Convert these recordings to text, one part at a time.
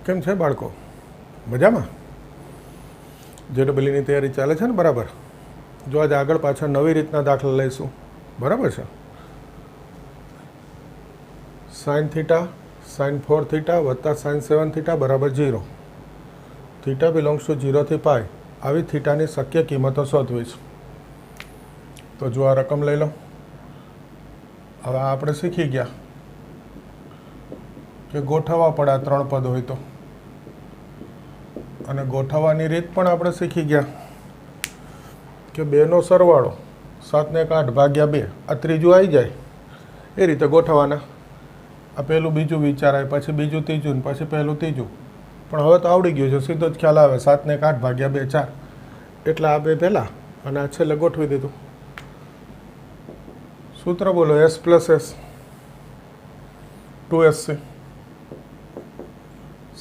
કેમ છે બાળકો? મજામાં? JEEની તૈયારી ચાલે છે ને બરાબર? જો આજે આગળ પાછળ નવી રીતના દાખલા લઈશું, બરાબર છે? sin θ sin 4θ વત્તા sin 7θ બરાબર 0. θ બિલોંગ્સ ટુ 0 થી પાઈ આવી થીટાની શક્ય કિંમતો શોધવી છે. તો જો આ રકમ લઈ લો. હવે આપણે શીખી ગયા કે ગોઠવવા પડે આ ત્રણ પદ હોય તો, અને ગોઠવવાની રીત પણ આપણે શીખી ગયા કે બેનો સરવાળો 7 ને 8 ભાગ્યા 2 આ ત્રીજું આવી જાય એ રીતે ગોઠવવાના. આ પહેલું બીજું વિચારાય, પછી બીજું ત્રીજું, પછી પહેલું ત્રીજું. પણ હવે તો આવડી ગયું છે, સીધો જ ખ્યાલ આવે 7 ને 8 ભાગ્યા 2 4. એટલે આ બે પહેલાં અને આ છેલ્લે ગોઠવી દીધું. સૂત્ર બોલો, s પ્લસ s 2sc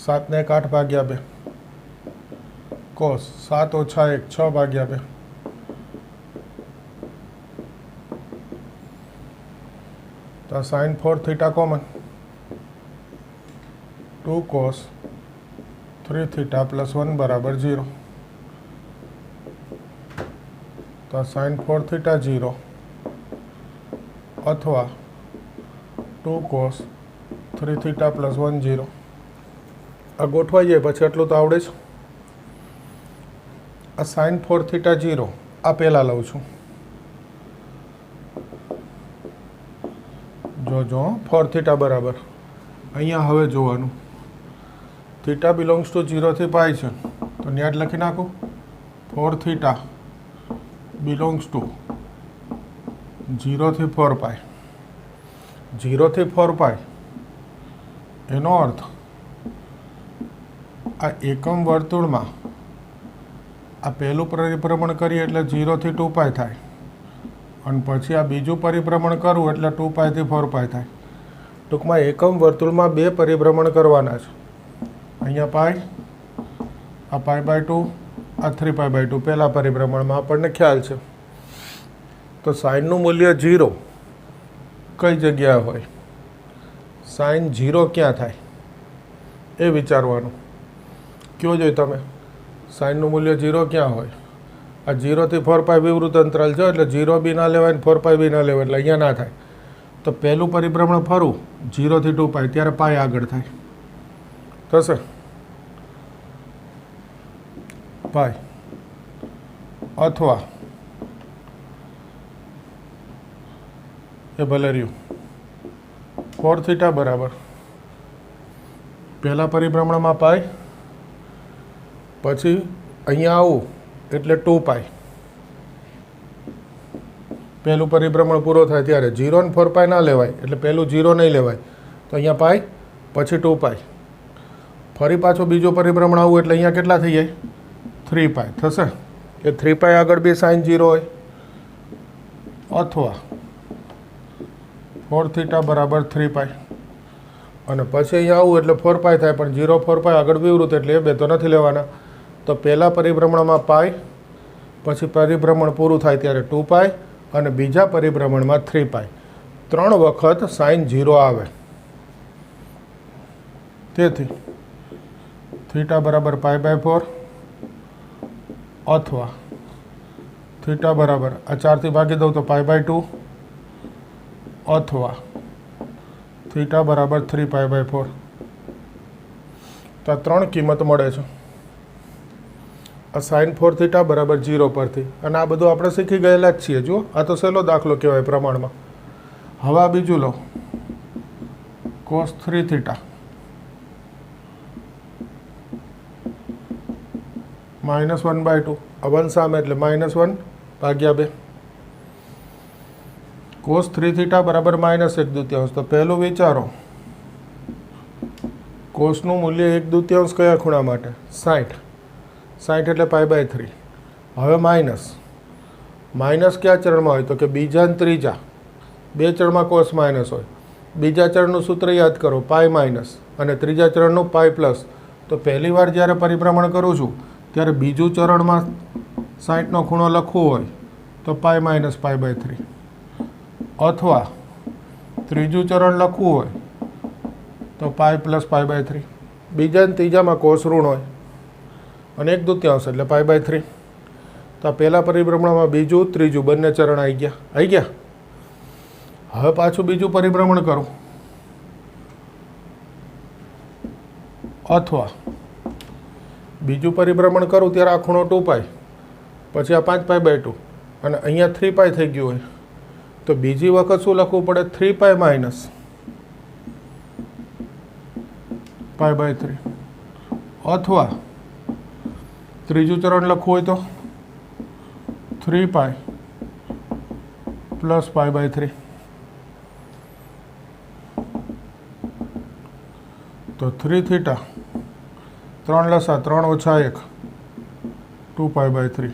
7 ને 8 ભાગ્યા 2 cos 7 ઓછા 1 6 ભાગ્યા 2 તો sin 4θ કોમન 2 cos 3θ પ્લસ 1 બરાબર 0. તો sin 4θ 0 અથવા 2 cos 3θ પ્લસ 1 0. આ ગોઠવાઈ જાય પછી એટલું તો આવડે છે. આ sin 4θ 0 આ પહેલાં લઉં છું. જો 4θ બરાબર અહીંયા હવે જોવાનું θ બિલોંગ્સ ટુ 0 થી પાઈ છે તો ન્યા જ લખી નાખું 4θ બિલોંગ્સ ટુ 0 થી 4 પાઈ. 0 થી 4 પાઈ એનો અર્થ આ એકમ વર્તુળમાં આ પહેલું પરિભ્રમણ કરીએ એટલે 0 થી 2 પાઈ થાય, અને પછી આ બીજું પરિભ્રમણ કરવું એટલે 2 પાઈથી 4 પાઈ થાય. ટૂંકમાં એકમ વર્તુળમાં બે પરિભ્રમણ કરવાના છે. અહીંયા પાઈ, આ પાઈ બાય 2, આ 3 પાઈ બાય 2 પહેલાં પરિભ્રમણમાં આપણને ખ્યાલ છે. તો સાઇનનું મૂલ્ય 0 કઈ જગ્યાએ હોય, સાઇન 0 ક્યાં થાય એ વિચારવાનું. કયો જોઈએ તમે સાઇનનું મૂલ્ય 0 ક્યાં હોય? આ 0 થી 4 પાઈ વિવૃત અંતરાલ છે એટલે 0 બી ના લેવાય ને 4 પાઈ બી ના લેવાય, એટલે અહીંયા ના થાય. તો પહેલું પરિભ્રમણ ફરવું 0 થી 2 પાઈ ત્યારે પાઈ આગળ થાય, થશે પાઈ. અથવા એ ભલે રહ્યું 4θ બરાબર પહેલા પરિભ્રમણમાં પાઈ, પછી અહીંયા આવું એટલે 2 પાઈ. પહેલું પરિભ્રમણ પૂરો થાય ત્યારે 0 ને 4 પાઈ ના લેવાય એટલે પહેલું 0 નહીં લેવાય, તો અહીંયા પાઈ પછી 2 પાઈ. ફરી પાછું બીજું પરિભ્રમણ આવું એટલે અહીંયા કેટલા થઈ જાય 3 પાઈ થશે. એ 3 પાઈ આગળ બી સાઇન 0 હોય. અથવા 4θ બરાબર 3 પાઈ, અને પછી અહીંયા આવું એટલે 4 પાઈ થાય, પણ 0 4 પાઈ આગળ વિવૃત એટલે એ બે તો નથી લેવાના. તો પહેલાં પરિભ્રમણમાં પાઈ, પછી પરિભ્રમણ પૂરું થાય ત્યારે 2 પાઈ, અને બીજા પરિભ્રમણમાં 3 પાઈ. 3 વખત સાઇન 0 આવે. તેથી θ બરાબર પાઈ બાય 4, અથવા θ બરાબર આ 4થી ભાગી દઉં તો પાઈ બાય 2, અથવા θ બરાબર 3 પાઈ બાય 4. તો આ 3 કિંમત મળે છે આ sin 4θ બરાબર 0 પરથી. અને આ બધું આપણે શીખી ગયેલા જ છીએ. જુઓ, આ તો સહેલો દાખલો કહેવાય પ્રમાણમાં. હવે આ બીજું લો, cos 3θ -1/2. આ 1 સામે એટલે -1 ભાગ્યા 2. cos 3θ બરાબર -1/2. તો પહેલું વિચારો, કોસનું મૂલ્ય 1/2 કયા ખૂણા માટે? 60. 60 એટલે પાઈ બાય 3. હવે માઇનસ કયા ચરણમાં હોય? તો કે બીજા અને ત્રીજા બે ચરણમાં કોસ માઇનસ હોય. બીજા ચરણનું સૂત્ર યાદ કરો, પાઈ માઇનસ, અને ત્રીજા ચરણનું પાઈ પ્લસ. તો પહેલી વાર જ્યારે પરિભ્રમણ કરું છું ત્યારે બીજું ચરણમાં 60નો ખૂણો લખવો હોય તો પાઈ માઇનસ પાઈ બાય 3, અથવા ત્રીજું ચરણ લખવું હોય તો પાઈ પ્લસ પાઈ બાય 3. બીજા અને ત્રીજામાં કોસ ઋણ હોય અને 1/2 એટલે π/3. તો આ પહેલાં પરિભ્રમણમાં બીજું ત્રીજું બંને ચરણ આવી ગયા. હવે પાછું બીજું પરિભ્રમણ કરું અથવા બીજું પરિભ્રમણ કરું ત્યારે આ ખૂણો 2π, પછી આ 5π/2 અને અહીંયા 3π થઈ ગયું હોય તો બીજી વખત શું લખવું પડે? 3π - π/3. અથવા ત્રીજું ચરણ લખવું હોય તો 3π + π/3. તો 3θ 3 લસા 3 ઓછા 1 2π/3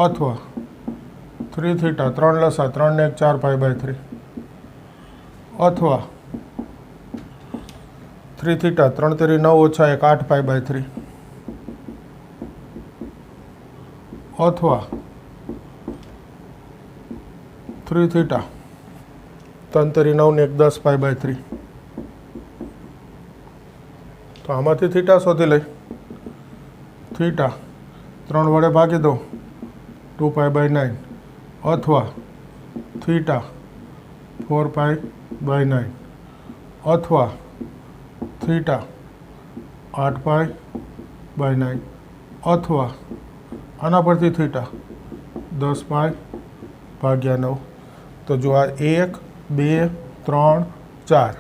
અથવા 3θ 3 લસા 3 ને 1 4π/3 અથવા 3θ 3 તેરી 9 ઓછા 1 8π/3 અથવા 3θ 3 તેરી 9 ને 1 10π/3. તો આમાંથી થીટા શોધી લઈ. થીટા 3 વડે ભાગી દો 2π/9 અથવા થીટા 4π/9 અથવા થીટા 8π/9 અથવા આના પરથી થીટા 10π/9. તો જો આ 1 2 3 4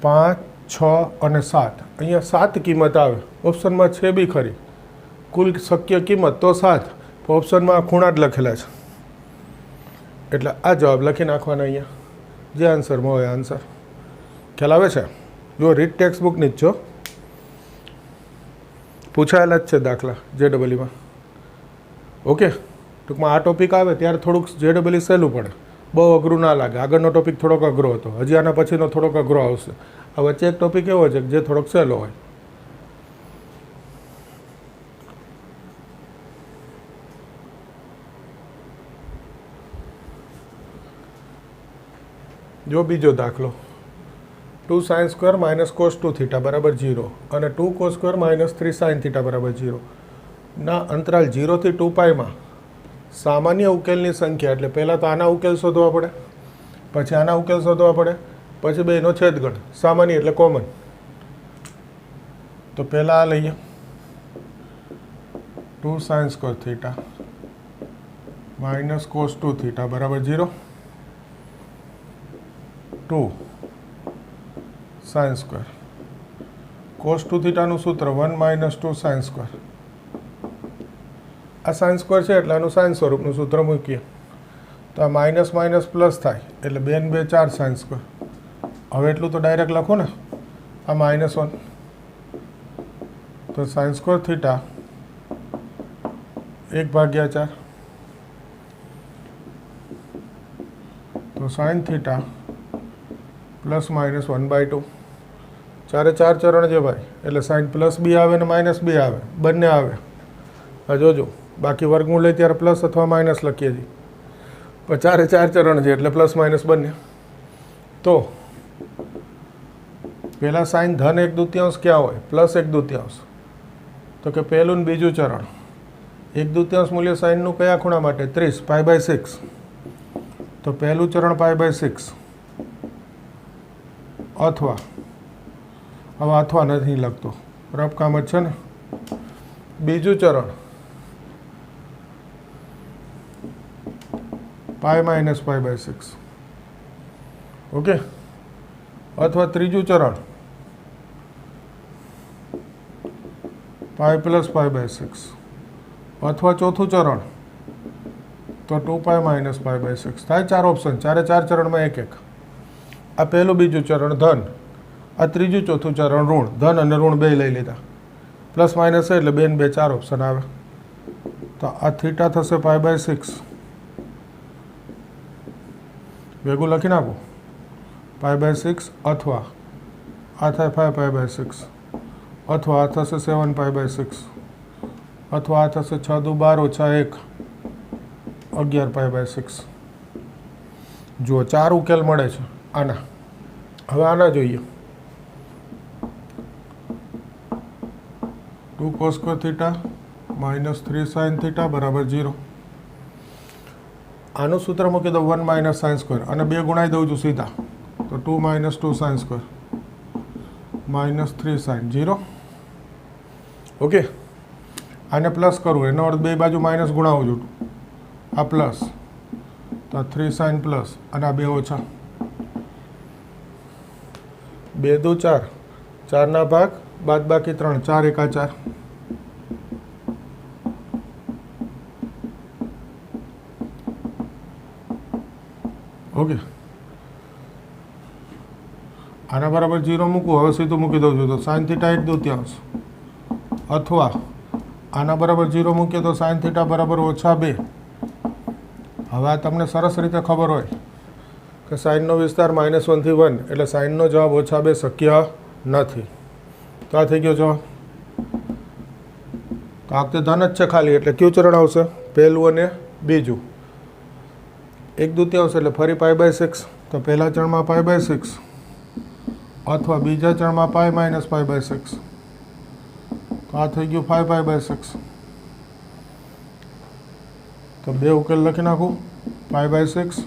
5 6 અને 7 અહીંયા 7 કિંમત આવે. ઓપ્શનમાં છે બી ખરી કુલ શક્ય કિંમત તો 7, ઓપ્શનમાં ખૂણા જ લખેલા છે એટલે આ જવાબ લખી નાખવાના અહીંયા જે આન્સરમાં હોય આન્સર. ખ્યાલ આવે છે? જો રીડ ટેક્સ્ટ બુકની જ છો, પૂછાયેલા જ છે દાખલા JEE. ઓકે, ટૂંકમાં આ ટોપિક આવે ત્યારે થોડુંક JEE સહેલું પડે, બહુ અઘરું ના લાગે. આગળનો ટોપિક થોડોક અઘરો હતો, હજી આના પછીનો થોડોક અઘરો આવશે. આ વચ્ચે એક ટોપિક એવો છે જે થોડોક સહેલો હોય. જો બીજો દાખલો 2 sin² - cos 2θ = 0 અને 2 cos² - 3 sin θ = 0 ના અંતરાલ 0 થી 2πમાં સામાન્ય ઉકેલની સંખ્યા, એટલે પહેલાં તો આના ઉકેલ શોધવા પડે, પછી આના ઉકેલ શોધવા પડે, પછી બેનો છેદગણ. સામાન્ય એટલે કોમન. તો પહેલાં આ લઈએ 2 sin² - cos 2θ = 0. 2 sin². cos 2θનું સૂત્ર 1 - 2 sin². આ sin² છે એટલે આનું સાઇન સ્વરૂપનું સૂત્ર મૂકીએ તો આ માઇનસ માઇનસ પ્લસ થાય એટલે 2 ને 2 4 sin². હવે એટલું તો ડાયરેક્ટ લખો ને, આ -1 તો sin² θ 1/4 તો sin θ ±1/2. 4 ચરણ છે ભાઈ, એટલે સાઈન પ્લસ બી આવે ને માઇનસ બી આવે, બંને આવે. હા જોજો, બાકી વર્ગમૂળ લઈ ત્યારે પ્લસ અથવા માઇનસ લખીએ છીએ, પણ 4 ચરણ છે એટલે પ્લસ માઇનસ બંને. તો પહેલાં સાઈન ધન 1/2 ક્યાં હોય? પ્લસ 1/2. તો કે પહેલું ને બીજું ચરણ 1/2 મૂલ્ય સાઈનનું કયા ખૂણા માટે? 30 π/6. તો પહેલું ચરણ π/6 અથવા, હવે અથવા નથી લખતો, રફ કામ જ છે ને. બીજું ચરણ π - π/6. ઓકે, અથવા ત્રીજું ચરણ π + π/6 અથવા ચોથું ચરણ તો 2π - π/6 થાય. 4 ઓપ્શન, 4 ચરણમાં એક. આ પહેલું બીજું ચરણ ધન, આ ત્રીજું ચોથું ચરણ ઋણ. ધન અને ઋણ બે લઈ લીધા, પ્લસ માઇનસ એટલે 2 ને 2 4 ઓપ્શન આવે. તો આ થીટા થશે π/6, ભેગું લખી નાખું π/6 અથવા આ થાય 5π/6 અથવા આ થશે 7π/6 અથવા આ થશે 6 દુ 12 - 1 11π/6. જુઓ 4 ઉકેલ મળે છે આના. હવે આના જોઈએ. 2 cos square theta minus 3 sin theta બરાબર 0. આનું સૂત્ર મૂકી દો 1 minus sin square અને 2 ગુણાઈ દઉં છું સીધા તો 2 minus 2 sin square minus 3 sin 0. Okay, આને પ્લસ કરવું એનો અર્થ બે બાજુ માઇનસ ગુણાવું છું. આ પ્લસ તો 3 sin પ્લસ અને આ 2 ઓછા. 2 દુ 4, 4 ભાગ બાદ બાકી 3, 4 એકા 4. ઓકે, આના બરાબર 0 મૂકવું. હવે સીધું મૂકી દઉં છું તો sin થીટા 1/2 અથવા આના બરાબર 0 મૂકીએ તો sin થીટા બરાબર -2. હવે આ તમને સરસ રીતે ખબર હોય કે સાઇનનો વિસ્તાર -1 થી 1 એટલે સાઇનનો જવાબ -2 શક્ય નથી. તો આ થઈ ગયો જવાબ. તો આ વખતે ધન જ છે ખાલી એટલે કયું ચરણ આવશે? પહેલું અને બીજું. 1/2 એટલે ફરી π/6 તો પહેલા ચરણમાં π/6 અથવા બીજા ચરણમાં π - π/6 તો આ થઈ ગયું 5π/6. તો બે ઉકેલ લખી નાખું π/6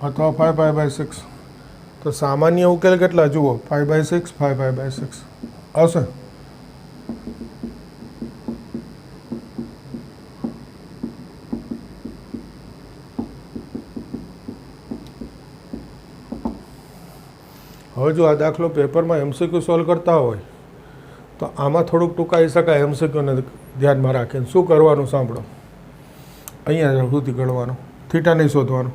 અથવા 5π/6. તો સામાન્ય ઉકેલ કેટલા જુઓ 5/6 5π/6 આવશે. હવે જો આ દાખલો પેપરમાં MCQ સોલ્વ કરતા હોય તો આમાં થોડુંક ટૂંકાઈ શકાય MCQને ધ્યાનમાં રાખીને. શું કરવાનું સાંભળો. અહીંયા સુધી ગણવાનું, થીટા નહીં શોધવાનું.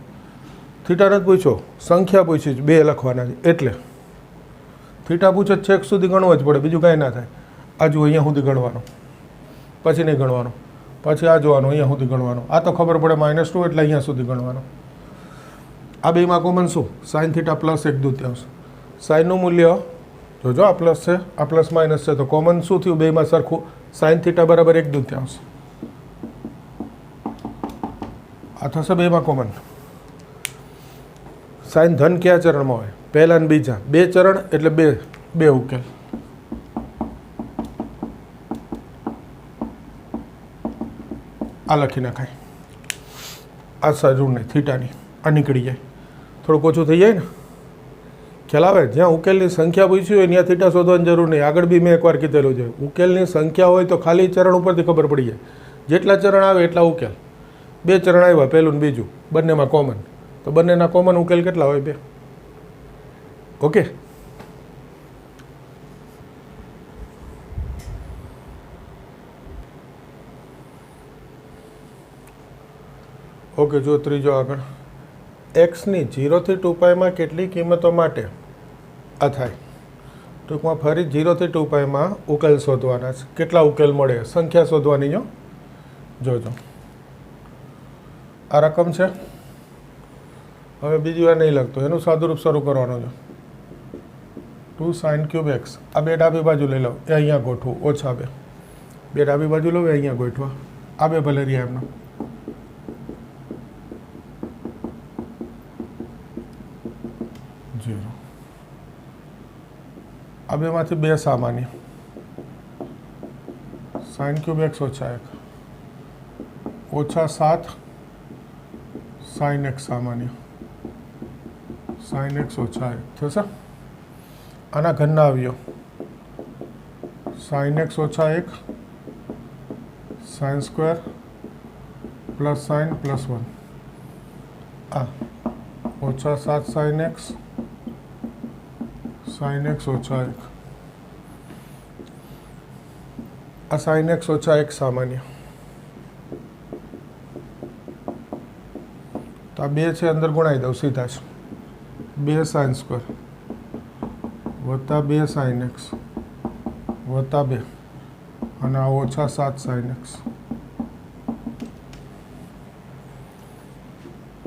થીટા નથી પૂછો, સંખ્યા પૂછી 2 લખવાના છે એટલે થીટા પૂછે છેક સુધી ગણવો જ પડે, બીજું કાંઈ ના થાય. આ જુઓ અહીંયા સુધી ગણવાનું, પછી નહીં ગણવાનું, પછી આ જોવાનું અહીંયા સુધી ગણવાનું. આ તો ખબર પડે -2 એટલે અહીંયા સુધી ગણવાનું. આ બેમાં કોમન શું? sin theta plus 1/2. સાઇનનું મૂલ્ય જોજો આ પ્લસ છે આ પ્લસ માઇનસ છે તો કોમન શું થયું બેમાં સરખું? sin થીટા બરાબર 1/2. આ થશે બેમાં કોમન. સાઇન ધન કયા ચરણમાં હોય? પહેલા અને બીજા. 2 ચરણ એટલે બે ઉકેલ. આ લખી નખાય. આ જરૂર નહીં થીટાની, આ નીકળી જાય, થોડુંક ઓછું થઈ જાય ને. ખ્યાલ આવે? જ્યાં ઉકેલની સંખ્યા પૂછી હોય ત્યાં થીટા શોધવાની જરૂર નહીં. આગળ બી મેં એકવાર કીધેલું છે, ઉકેલની સંખ્યા હોય તો ખાલી ચરણ ઉપરથી ખબર પડી જાય. જેટલા ચરણ આવે એટલા ઉકેલ. 2 ચરણ આવ્યા, પહેલું ને બીજું, બંનેમાં કોમન. તો બંનેના કોમન ઉકેલ કેટલા હોય? 2. Okay, okay. જો ત્રીજો આગળ, એક્સની 0 થી 2πમાં કેટલી કિંમતો માટે આ થાય? ટૂંકમાં ફરી 0 થી 2πમાં ઉકેલ શોધવાના છે. કેટલા ઉકેલ મળે? સંખ્યા શોધવાની. જોજો આ રકમ છે. હવે બીજી વાર નહીં લખતો, એનું સાદુરૂપ શરૂ કરવાનું છે. 2 sin³ x. આ 2 ડાબી બાજુ લઈ લો, એ અહીંયા ગોઠવું. -2 2 ડાબી બાજુ લો, એ અહીંયા ગોઠવા. આ 2 ભલે રહ્યા એમનો. આ બેમાંથી 2 સામાન્ય. sin³ x -1 -7 sin x સામાન્ય. sin x -1 થશે. આના ઘનના આવ્યો sin x -1 sin² plus sin plus 1. આ -7 sin x sin x -1. આ sin x -1 સામાન્ય. તો આ 2 છે અંદર ગુણાઈ દઉં સીધા જ. 2 sin² વત્તા 2 sin x વત્તા 2 અને આ -7 sin x.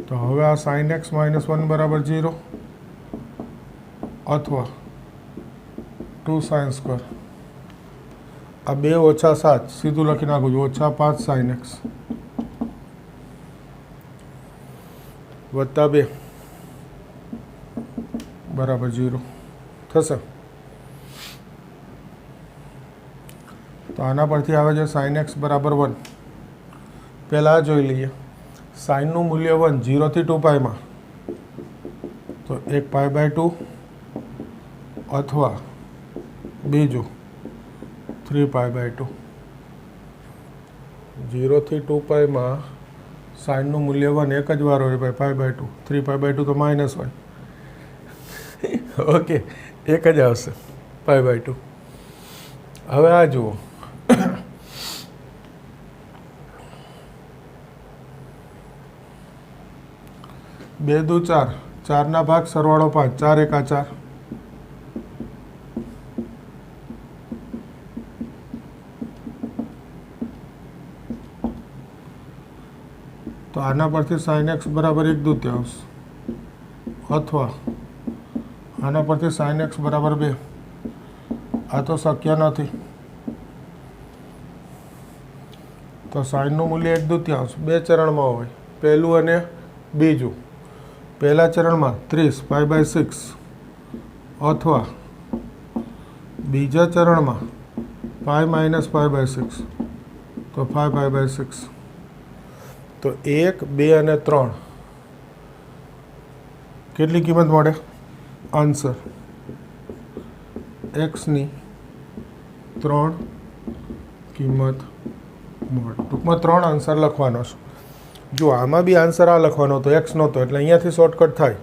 તો હવે આ sin x -1 બરાબર 0 અથવા 2 sin². આ 2 - 7 સીધું લખી નાખું છું. -5 sin x વત્તા 2 બરાબર 0 થશે. તો તો આના પરથી આવે છે સાઇન એક્સ બરાબર 1. પહેલાં આ જોઈ લઈએ. સાઇનનું મૂલ્ય 1 0 થી 2 પાઈમાં, તો 1 π/2 અથવા બીજું 3 π/2. 0 થી 2 પાઈમાં સાઇનનું મૂલ્ય 1 એક જ વાર હોય π/2. 3 π/2 તો માઇનસ હોય. ઓકે, એક જ આવશે π/2. હવે આ જુઓ, 2 દુ 4, 4 ભાગ સરવાળો 5, 4 એકા 4. તો આના પરથી સાઇન એક્સ બરાબર 1/2 અથવા આના પરથી સાઇન એક્સ બરાબર 2. આ તો શક્ય નથી. તો સાઇનનું મૂલ્ય 1/2 બે ચરણમાં હોય, પહેલું અને બીજું. પહેલા ચરણમાં 30 π/6 અથવા બીજા ચરણમાં π - π/6, તો 5 π/6. તો 1, 2 અને 3 કેટલી કિંમત મળે? આન્સર એક્સની 3 કિંમત મળે. ટૂંકમાં 3 આન્સર લખવાનો છે. જો આમાં બી આન્સર આ લખવાનો હતો, એક્સ નહોતો, એટલે અહીંયાથી શોર્ટકટ થાય.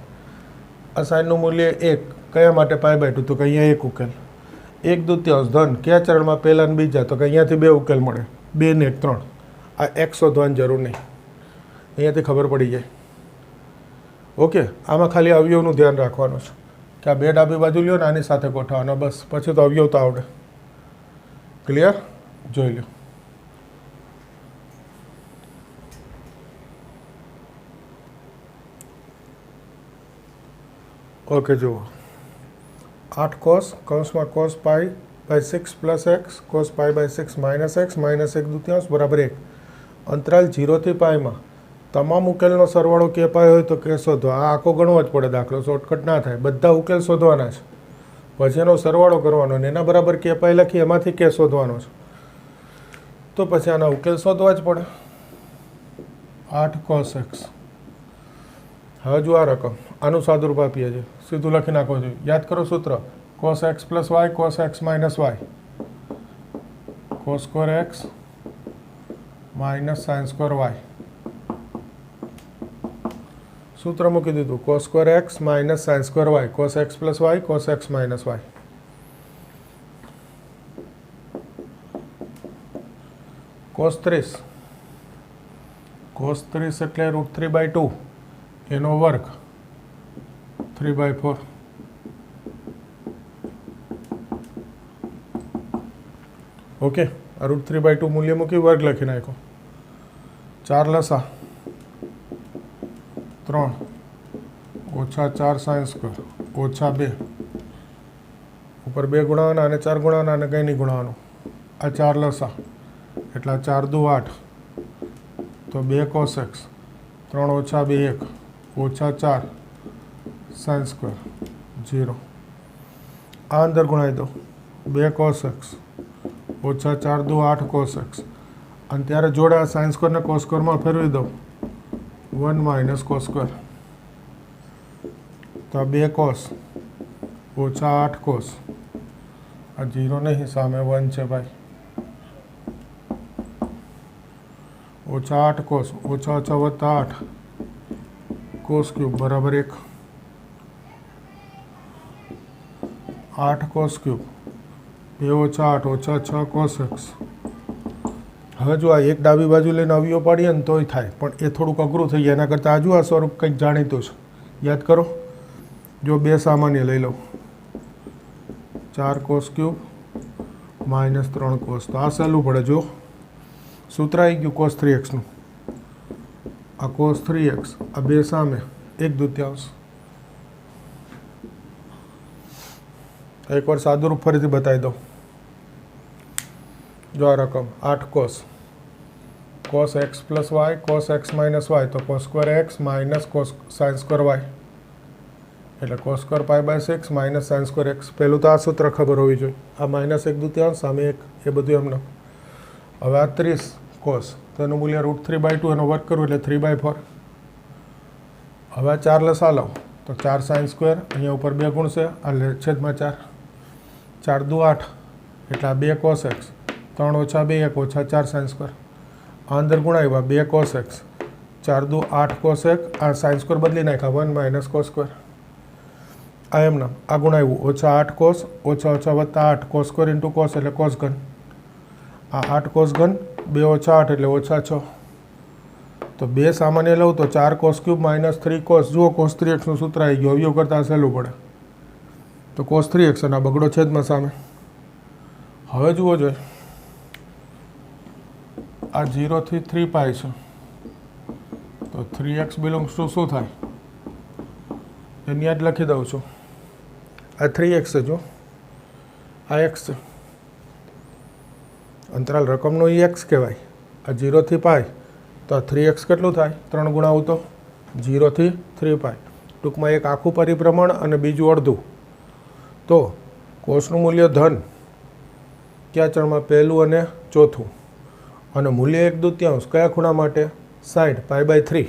આ સાઇનનું મૂલ્ય 1 કયા માટે π/2? તો કે અહીંયા 1 ઉકેલ. 1/2 ધન કયા ચરણમાં? પહેલા ને બીજા, તો કે અહીંયાથી 2 ઉકેલ મળે. 2 ને 1 3. આ એક્સ શોધવાની જરૂર નહીં, અહીંયાથી ખબર પડી જાય. ઓકે, આમાં ખાલી અવયવનું ધ્યાન રાખવાનું છે કે આ 2 ડાબી બાજુ લ્યો ને આની સાથે ગોઠવવાનો, બસ. પછી તો અવયવ તો આવડે. ક્લિયર? જોઈ લો. ઓકે, જુઓ, 8 cos કૌંસમાં cos π/6 plus x cos π/6 minus x minus 1/2 બરાબર 1. અંતરાલ 0 થી પાઈમાં તમામ ઉકેલનો સરવાળો કે પાય હોય તો કે શોધો. આ આખો ગણવો જ પડે દાખલો, શોર્ટકટ ના થાય. બધા ઉકેલ શોધવાના છે, પછી એનો સરવાળો કરવાનો અને એના બરાબર કે પાય લખી એમાંથી કે શોધવાનો છે. તો પછી આના ઉકેલ શોધવા જ પડે. 8 cos x. હવે જો આ રકમ આનું સાદુરૂપ આપીએ છીએ, સીધું લખી નાખો જોઈએ. યાદ કરો સૂત્ર, cos x plus y cos x minus y cos square x minus sine square y. સૂત્ર મૂકી દીધું, cos square x minus sine square y cos x plus y cos x minus y. cos 30 એટલે √3/2 એનો વર્ગ 3/4. Okay, આ √3/2 મૂલ્ય મૂકી વર્ગ લખી નાખો. 4 લસા 3 ઓછા 4 સાઇન સ્ક્વેર ઓછા 2 ઉપર 2 ગુણાવાના અને 4 ગુણાવાના અને કંઈ નહીં ગુણાવાનું. આ 4 લસા એટલે 4 દુ 8, તો 2 cos x 3 ઓછા 2 1 ઓછા 4 સાઇન સ્ક્વેર 0. આ અંદર ગુણાવી દો, 2 cos x ઓછા 4 દુ 8 cos x, અને ત્યારે જોડે આ સાઇન સ્ક્વેરને cos સ્ક્વેરમાં ફેરવી દો, 1 માઇનસ cos સ્ક્વેર. તો 2 cos ઓછા 8 cos, આ 0 નહીં, સામે 1 છે ભાઈ. ઓછા 8 cos ઓછા ઓછા વત્તા 8 cos ક્યુબ બરાબર 1. 8 cos ક્યુબ 2 ઓછા 8 ઓછા 6 cos x. હવે જો આ એક ડાબી બાજુ લઈને અવયવ પાડીએ ને તોય થાય, પણ એ થોડુંક અઘરું થઈ જાય. એના કરતાં આજુ આ સ્વરૂપ કંઈક જાણીતું છે, યાદ કરો. જો 2 સામાન્ય લઈ લઉં, 4 cos ક્યુબ માઇનસ 3 cos, તો આ સહેલું પડે. જો સૂત્ર આવી ગયું cos 3x નું. આ cos 3x, આ 2 સામે 1/2. એકવાર સાદુરૂપ ફરીથી બતાવી દઉં. જો આ રકમ 8 cos x plus y cos x minus y, તો cos square x minus cos sine square y, એટલે cos square π/6 minus sine square x. પહેલું તો આ સૂત્ર ખબર હોવી જોઈએ. આ માઇનસ 1/2 સામે 1, એ બધું એમને હવે આ 30 કોસ તો એનું મૂલ્ય √3/2 એનો વર્ગ કરવું એટલે 3/4. હવે 4 લસા લો તો 4 sin સ્ક્વેર, અહીંયા ઉપર 2 ગુણશે એટલે છેદમાં 4, 4 દુ 8 એટલે આ 2 cos x, 3 ઓછા 2 1 ઓછા 4 sin સ્ક્વેર. આ અંદર ગુણાવ્યા 2 cos x, 4 દુ 8 cos x, આ sin સ્ક્વેર બદલી નાખ્યા 1 માઇનસ cos સ્ક્વેર. આ એમના આ ગુણાવ્યું ઓછા 8 cos ઓછા ઓછા વત્તા 8 cos સ્ક્વેર ઇન્ટુ cos એટલે cos ઘન. આ 8 cos ઘન 2 ઓછા 8 એટલે ઓછા 6. તો 2 સામાન્ય લઉં તો 4 cos ક્યુબ માઇનસ 3 cos. જુઓ cos 3x નું સૂત્ર આવી ગયું, અવયવ કરતાં સહેલું પડે તો cos 3x અને આ બગડો છેદમાં સામે. હવે જુઓ જોઈએ આ 0 થી 3π છે તો 3x બિલોંગ્સ ટુ શું થાય એની યાદ લખી દઉં છું. આ 3x છે, જો આ x છે, અંતરાલ રકમનો એ x કહેવાય. આ 0 થી π તો આ 3x કેટલું થાય? 3 ગુણાવું તો 0 થી 3π. ટૂંકમાં એક આખું પરિભ્રમણ અને બીજું અડધું. તો કોષનું મૂલ્ય ધન કયા ચણમાં? પહેલું અને ચોથું. અને મૂલ્ય 1/2 કયા ખૂણા માટે? 60 π/3.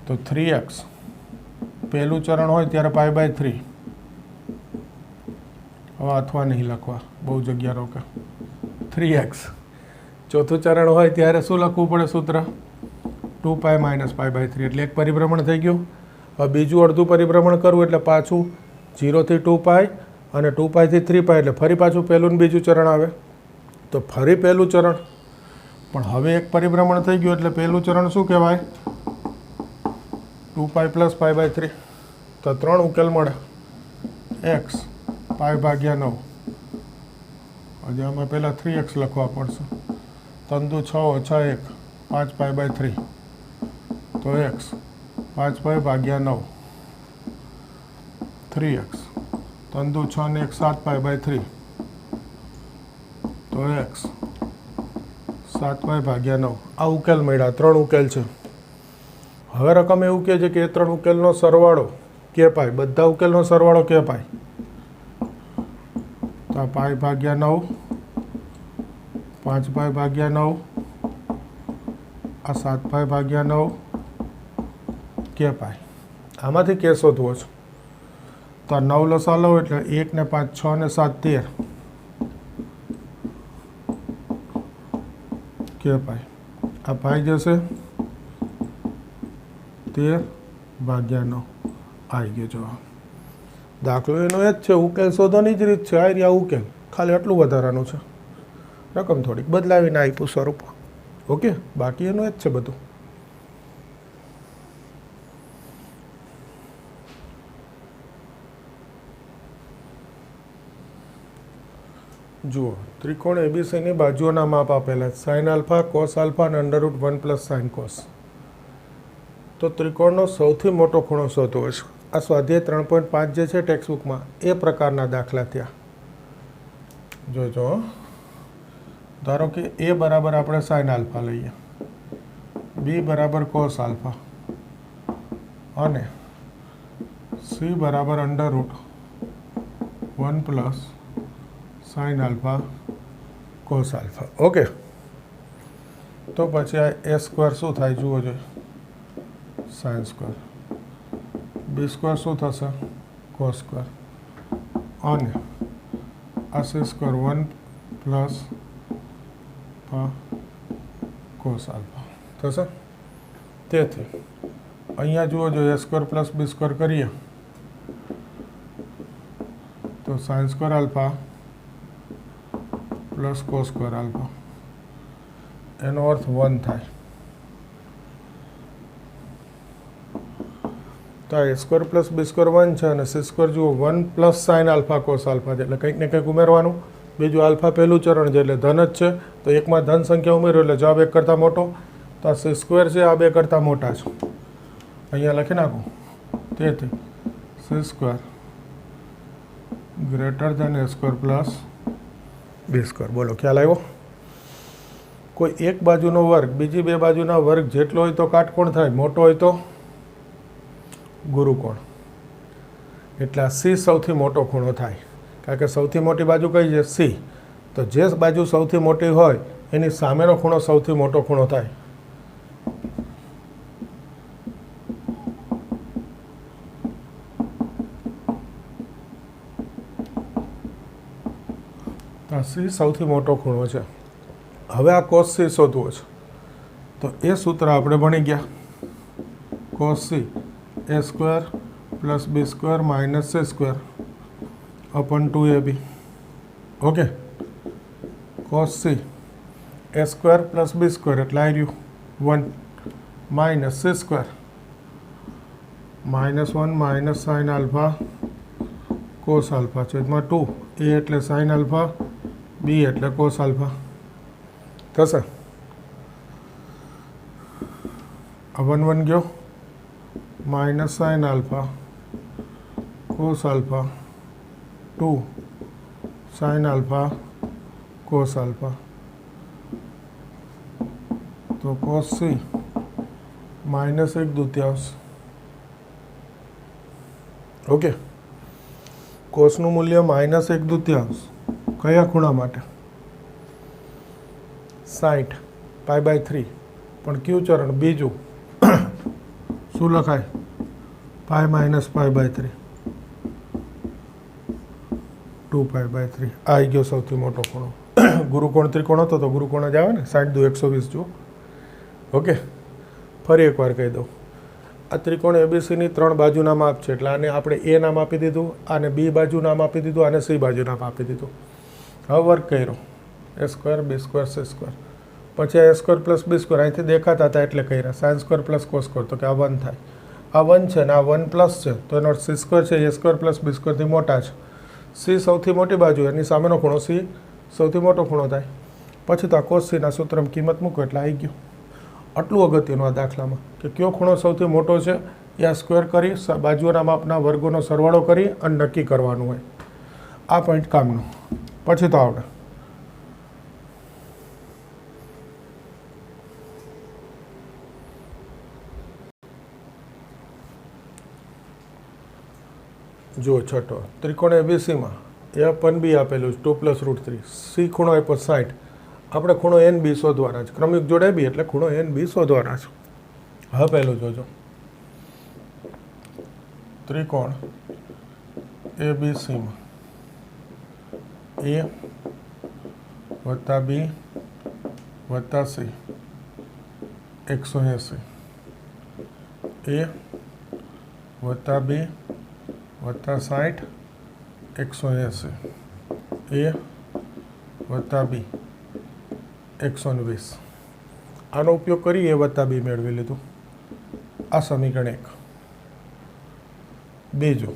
તો 3x પહેલું ચરણ હોય ત્યારે π/3. હવે અથવા નહીં લખવા, બહુ જગ્યા રોકે. 3x ચોથું ચરણ હોય ત્યારે શું લખવું પડે સૂત્ર? 2π માઇનસ π/3 એટલે એક પરિભ્રમણ થઈ ગયું. હવે બીજું અડધું પરિભ્રમણ કરવું એટલે પાછું 0 થી 2π અને 2π થી 3π એટલે ફરી પાછું પહેલું ને બીજું ચરણ આવે. તો ફરી પહેલું ચરણ, પણ હવે એક પરિભ્રમણ થઈ ગયું એટલે પહેલું ચરણ શું કહેવાય? 2π પ્લસ π/3. તો 3 ઉકેલ મળે. x π/9. હજી આમાં પહેલાં 3x લખવા પડશે. 3 દુ 6 ઓછા 1 5 π/3. તો x 5π/9. 3x 3 દુ 6 ને 1 7 π/3. તો x 7π/9. આ ઉકેલ મળ્યા. 3 ઉકેલ છે. હવે રકમ એવું કહે છે કે એ 3 ઉકેલનો સરવાળો કે પાય, બધા ઉકેલનો સરવાળો કે પાય. તો આ π/9, 5π/9, આ 7π/9 કે પાય. આમાંથી કે શોધવો છે તો આ 9 લસા લો એટલે 1 ને 5 6 ને 7 13 કે પાય. આ પાઈ જશે 13/9 આવી ગયો જવાબ. દાખલો એનો એ જ છે, ઉકેલ શોધવાની જ રીત છે. આ રહ્યા ઉકેલ, ખાલી આટલું વધારાનું છે. રકમ થોડીક બદલાવીને આપ્યું સ્વરૂપ. ઓકે, બાકી એનું એ જ છે બધું. જુઓ, ત્રિકોણ એબીસીની બાજુઓના માપ આપેલા sin આલ્ફા, cos આલ્ફા અને √1 + sin cos. તો ત્રિકોણનો સૌથી મોટો ખૂણો શોધવો છે. આ સ્વાધ્યાય 3.5 જે છે ટેક્સ્ટબુકમાં એ પ્રકારના દાખલા થયા. જોજો, ધારો કે a બરાબર આપણે sin આલ્ફા લઈએ, b બરાબર cos આલ્ફા અને c બરાબર √1 + sin alpha cos alpha. Okay, તો પછી આ a સ્ક્વેર શું થાય જુઓ જોઈએ, sin સ્ક્વેર. b સ્ક્વેર શું થશે? cos square. અને આ c સ્ક્વેર 1 + cos આલ્ફા થશે. તેથી અહીંયા જુઓ જો a સ્ક્વેર + b સ્ક્વેર કરીએ તો sin square alpha plus cos square alpha, એનો અર્થ 1 થાય. તો આ a સ્ક્વેર + b સ્ક્વેર 1 છે અને c સ્ક્વેર જુઓ 1 + sin આલ્ફા cos આલ્ફા છે એટલે કંઈક ને કંઈક ઉમેરવાનું. બીજું આલ્ફા પહેલું ચરણ છે એટલે ધન જ છે, તો એકમાં ધન સંખ્યા ઉમેરો એટલે જવાબ 1 કરતાં મોટો. તો આ c સ્ક્વેર છે, આ 2 કરતાં મોટા છે. અહીંયા લખી નાખું. તેથી c square greater than a square + b square. બોલો, ખ્યાલ આવ્યો? કોઈ એક બાજુનો વર્ગ બીજી બે બાજુના વર્ગ જેટલો હોય તો કાટકોણ થાય, મોટો હોય તો ગુરુકોણ. એટલે આ c સૌથી મોટો ખૂણો થાય, કારણ કે સૌથી મોટી બાજુ કઈ છે? c. તો જે બાજુ સૌથી મોટી હોય એની સામેનો ખૂણો સૌથી મોટો ખૂણો થાય. સી સૌથી મોટો ખૂણો છે. હવે આ કોસ સી શોધવો છે તો એ સૂત્ર આપણે ભણી ગયા. Cos c a square plus b square minus c square upon 2ab. Okay, cos c a square plus b square એટલે આવી રહ્યું 1 minus c square -1 minus sine alpha cos alpha છેદમાં 2. એ એટલે સાઇન આલ્ફા, બી એટલે કોસ આલ્ફા થશે. આ 1 1 ગયો minus sine alpha cos alpha 2 sign alpha cos alpha. તો કોસ સી -1/2. ઓકે, કોસનું મૂલ્ય -1/2 કયા ખૂણા માટે? 60 π/3. પણ કયું ચરણ? બીજું. શું લખાય? π - π/3 2π/3. આવી ગયો સૌથી મોટો ખૂણો. ગુરુકોણ ત્રિકોણ હતો તો ગુરુકોણ જ આવે ને. 60 × 2 = 120 જુઓ. ઓકે, ફરી એકવાર કહી દઉં. આ ત્રિકોણ એબીસીની 3 બાજુના માપ છે એટલે આને આપણે એ નામ આપી દીધું, આને બી બાજુ નામ આપી દીધું, આને સી બાજુ નામ આપી દીધું. હવે વર્ક કર્યો એ સ્ક્વેર બી સ્ક્વેર સી સ્ક્વેર. પછી આ એ સ્ક્વેર પ્લસ બી સ્ક્વેર અહીંથી દેખાતા હતા એટલે કર્યા. Sine square plus cos square તો કે આ 1 થાય. આ 1 છે ને આ 1 પ્લસ છે તો એનો સી સ્ક્વેર છે એ સ્ક્વેર પ્લસ બી સ્ક્વેરથી મોટા છે. સી સૌથી મોટી બાજુ એની સામેનો ખૂણો સી સૌથી મોટો ખૂણો થાય. પછી તો આ કોસ સીના સૂત્રમાં કિંમત મૂકો એટલે આવી ગયું. આટલું અગત્યનું આ દાખલામાં કે કયો ખૂણો સૌથી મોટો છે એ આ સ્ક્વેર કરી બાજુના માપના વર્ગોનો સરવાળો કરી અને નક્કી કરવાનું હોય. આ પોઈન્ટ કામનું. પછી તો આવડે. જુઓ છઠ્ઠો ત્રિકોણ એબીસીમાં એ અપન બી આપેલું છે 2 + √3. સી ખૂણો આપ્યો 60. આપણે ખૂણો એન બી શોધવાના છે. ક્રમિક જોડે બી એટલે ખૂણો એન બી શોધવાના છે. હવે પહેલું જોજો. ત્રિકોણ એબીસીમાં એ વત્તા બી વત્તા સી 180. એ વત્તા બી વત્તા 60 180. એ વત્તા બી 120. આનો ઉપયોગ કરી એ વત્તા બી મેળવી લીધું. આ સમીકરણ 1. બીજું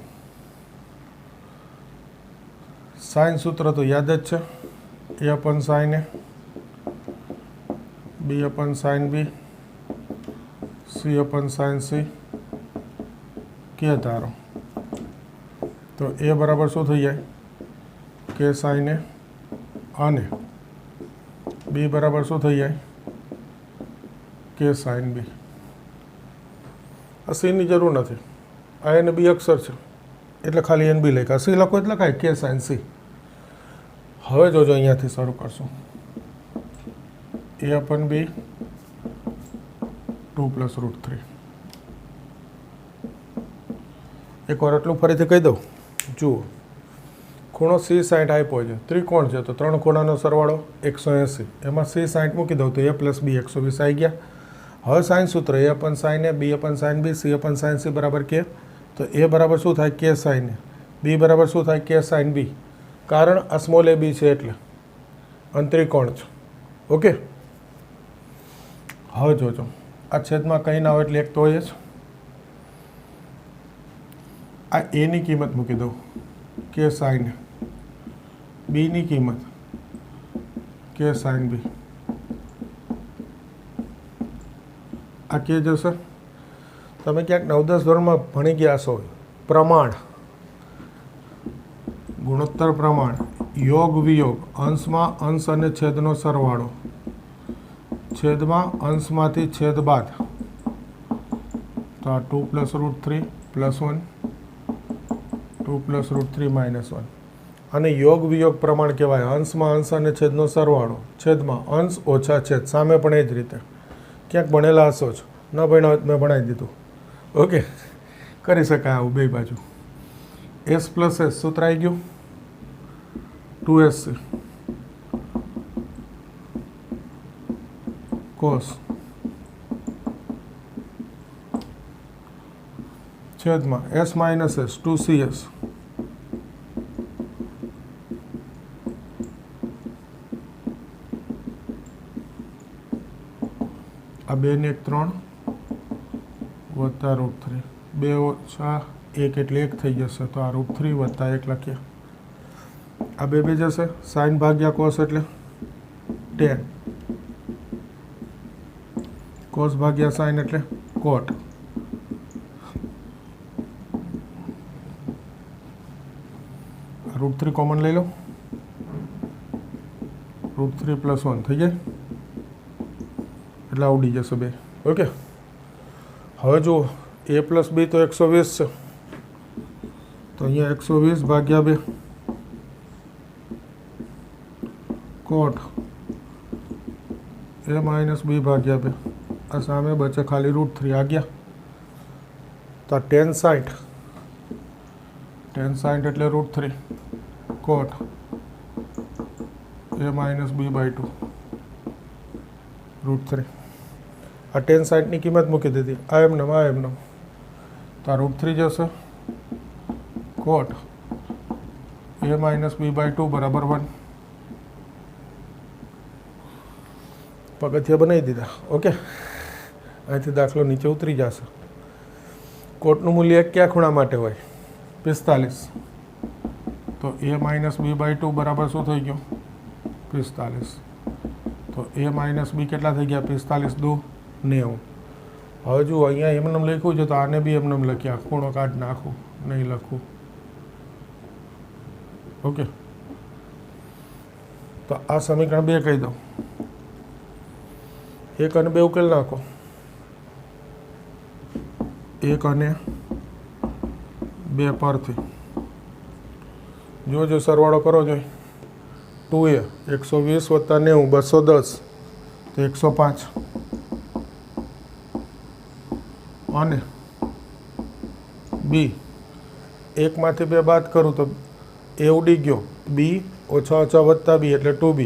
સાઇન સૂત્ર તો યાદ જ છે. A upon sine a, b upon sine b, c upon sine c. કે ધારો તો એ બરાબર શું થઈ જાય? કે સાઇન એ અને બી બરાબર શું થઈ જાય? કે સાઇન બી. આ સીની જરૂર નથી. આ એને બી અક્ષર છે એટલે ખાલી એન બી લખ્યા. સી લખો એટલે લખાય કે સાઇન સી. હવે જોજો અહીંયાથી શરૂ કરશું. એ અપન બી 2 + √3. એકવાર એટલું ફરીથી કહી દઉં. જુઓ, ખૂણો સી 60 આપ્યો છે. ત્રિકોણ છે તો 3 ખૂણાનો સરવાળો 180. એમાં સી 60 મૂકી દઉં તો એ પ્લસ બી 120 આવી ગયા. હવે સાઇન સૂત્ર a upon sine a, b upon sine b, c upon sine c બરાબર કે. તો એ બરાબર શું થાય? કે સાઇન એ. બી બરાબર શું થાય? કે સાઇન બી. કારણ આ સ્મોલ એ બી છે એટલે અંતરિકોણ છે. ઓકે, હવે જોજો આ છેદમાં કંઈ ના હોય એટલે એક તો હોય જ. આ એની કિંમત મૂકી દઉં કે સાઇન એ, બીની કિંમત કે સાઇન બી. આ કે જશે. તમે ક્યાંક 9-10 ધોરણમાં ભણી ગયા છો. પ્રમાણ, ગુણોત્તર પ્રમાણ, યોગ વિયોગ, અંશમાં અંશ અને છેદનો સરવાળો, છેદમાં અંશમાંથી છેદ બાદ. તો આ 2 + √3 + 1, 2 + √3 - 1. આને યોગ વિયોગ પ્રમાણ કહેવાય. અંશમાં અંશ અને છેદનો સરવાળો, છેદમાં અંશ ઓછા છેદ. સામે પણ એ જ રીતે. ક્યાંક ભણેલા હશો જ, ન ભણ્યા મેં ભણાવી દીધું. ઓકે, કરી શકાય આવું બે બાજુ. એસ પ્લસ એસ સૂત્ર આવી ગયું 2SC કોસ છેદમાં એસ માઇનસ એસ 2CS આ 2 ને 1 3 વત્તા √3 2 ઓછા 1 એટલે 1 થઈ જશે. તો આ √3 વત્તા 1 લખીએ. આ 2 2 જશે. સાઇન ભાગ્યા કોસ એટલે tan, કોસ ભાગ્યા સાઇન એટલે કોટ. √3 કોમન લઈ લો, √3 + 1 થઈ જાય એટલે આવડી જશે 2. ઓકે, હવે જુઓ a + b તો 120 છે, તો અહીંયા 120 ભાગ્યા 2 કોટ a - b ભાગ્યા 2. આ સામે બચે ખાલી √3 આ ગયા. તો tan 60 એટલે √3 કોટ a - b/2 √3. આ tan 60 ની કિંમત મૂકી દીધી. આ એમને તો આ √3 જશે કોટ a - b/2 બરાબર 1. પગથિયા બનાવી દીધા. ઓકે, અહીંથી દાખલો નીચે ઉતરી જશે. કોટનું મૂલ્ય કયા ખૂણા માટે હોય? 45. તો a - b/2 બરાબર શું થઈ ગયું? 45. તો a - b કેટલા થઈ ગયા? 45 × 2 90. હવે જુઓ અહીંયા એમને લખ્યું છે તો આને બી એમને લખ્યા. ખૂણો કાઢ નાખું, નહીં લખું. ઓકે, તો આ સમીકરણ 2 કહી દઉં. 1 અને 2 ઉકેલ નાખો. 1 અને 2 પરથી જો સરવાળો કરો જોઈએ. 2a 120 + 90 210 તો 105. અને b 1 માંથી 2 બાદ કરું તો a ઉડી ગયો. b -ઓછા વત્તા b એટલે 2b.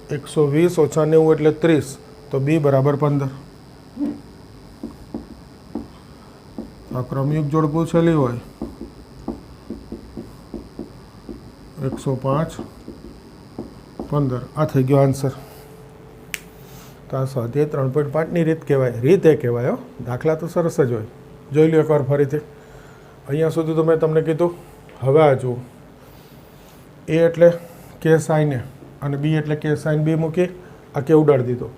120 - 90 એટલે 30. તો b બરાબર 15. આ ક્રમયુગ જોડ પૂછેલી હોય 105 15. આ થઈ ગયો આન્સર. તો આ સ્વાધ્યાય 3.5ની રીત કહેવાય. રીત એ કહેવાય. દાખલા તો સરસ જ હોય. જોઈ લો એકવાર ફરીથી. અહીંયા સુધી તો મેં તમને કીધું. હવે આ જુઓ, a એટલે k sin a અને b એટલે k sin b મૂકી આ કે ઉડાડી દીધો.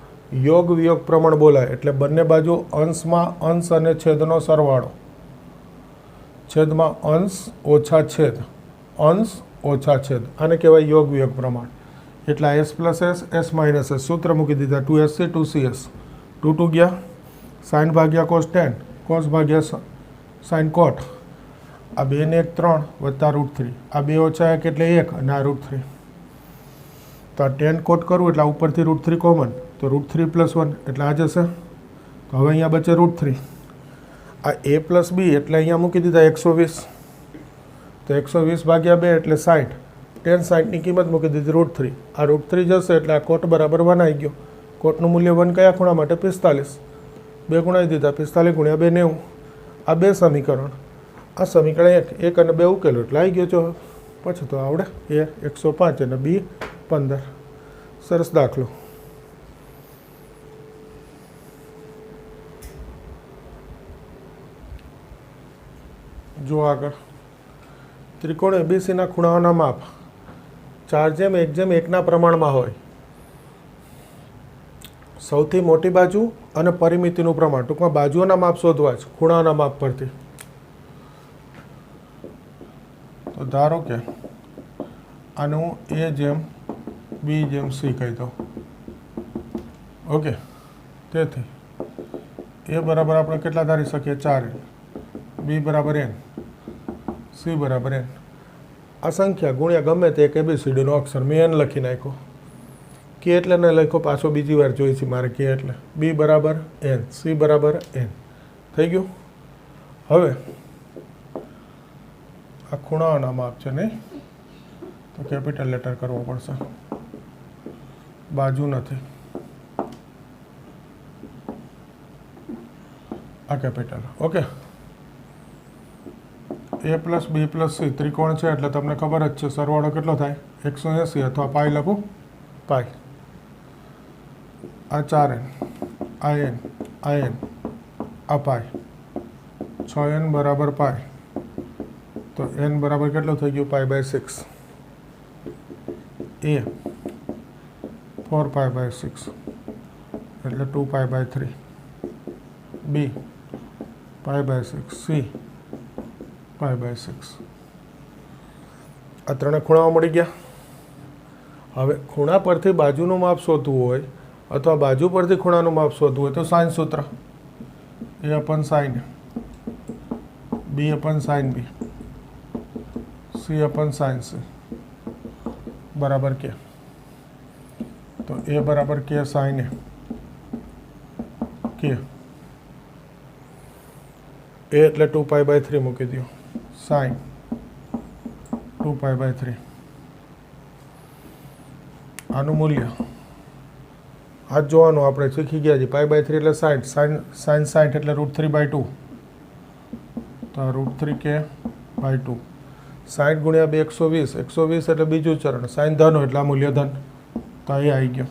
યોગ વિયોગ પ્રમાણ બોલાય એટલે બંને બાજુ અંશમાં અંશ અને છેદનો સરવાળો, છેદમાં અંશ ઓછા છેદ, અંશ ઓછા છેદ. આને કહેવાય યોગ વિયોગ પ્રમાણ. એટલે s + s s - s સૂત્ર મૂકી દીધા. 2SC 2CS 2 2 ગયા. સાઇન ભાગ્યા કોસ tan, કોસ ભાગ્યા સાઇન કોટ. આ 2 ને 1 3 વત્તા √3. આ 2 ઓછા 1 એટલે 1 અને આ √3. તો આ tan કોટ કરવું એટલે ઉપરથી √3 કોમન. તો √3 + 1 એટલે આ જશે. તો હવે અહીંયા બચે √3. આ a + b એટલે અહીંયા મૂકી દીધા 120. તો 120 ભાગ્યા 2 એટલે 60. tan 60 ની કિંમત મૂકી દીધી √3. આ √3 જશે એટલે આ કોટ બરાબર 1 આવી ગયો. કોટનું મૂલ્ય 1 કયા ખૂણા માટે? 45. 2 ગુણાવી દીધા. 45 × 2 90. આ 2 સમીકરણ. આ સમીકરણ 1 અને 2 ઉકેલો એટલે આવી ગયો છો. પછી તો આવડે. a 105 અને b 15. સરસ દાખલો. જો આગળ ત્રિકોણ એબીસીના ખૂણાઓના માપ 4:1:1 પ્રમાણમાં હોય. સૌથી મોટી બાજુ અને પરિમિતિનું પ્રમાણ. ટૂંકમાં બાજુઓના માપ શોધવા જ ખૂણાઓના માપ પરથી. તો ધારો કે આને હું a/b/c કહી દઉં. ઓકે, તેથી a બરાબર આપણે કેટલા ધારી શકીએ? 4n, b બરાબર n, c બરાબર n. આ સંખ્યા ગુણ્યા ગમે તે એક ABCD નો અક્ષર મેં એન લખી નાખ્યો. કે એટલે ને લખો પાછો બીજી વાર જોઈ છે મારે કે એટલે B બરાબર N, C બરાબર N થઈ ગયું. હવે આ ખૂણાઓના માપ છે નહીં તો કેપિટલ લેટર કરવો પડશે, બાજુ નથી આ capital. Okay, A plus B plus C ત્રિકોણ છે એટલે તમને ખબર જ છે સરવાળો કેટલો થાય 180 અથવા પાઈ લખું પાઈ. આ 4n આ n આ n આ પાઈ 6n બરાબર પાઈ તો n બરાબર કેટલો થઈ ગયો pi by 6. A 4 pi by 6 એટલે 2 pi by 3. B pi by 6. C pi by 6. આ ત્રણે ખૂણાઓ મળી ગયા. હવે ખૂણા પરથી બાજુનું માપ શોધવું હોય અથવા બાજુ પરથી ખૂણાનું માપ શોધવું હોય તો સાઇન સૂત્ર A upon sine B upon sine B C upon sine C બરાબર કે. તો A બરાબર કે સાઇન A કે A એટલે 2 પાઈ બાય 3 મૂકી દો સાઇન 2 પાઈ બાય 3. આનું મૂલ્ય આ જોવાનું આપણે શીખી ગયા છે પાઈ બાય 3 એટલે 60 સાઇન 60 એટલે √3/2 તો √3 કે બાય 2 60 ગુણ્યા 2 120 120 એટલે બીજું ચરણ સાઇન ધન એટલે આ મૂલ્ય ધન તો એ આવી ગયો.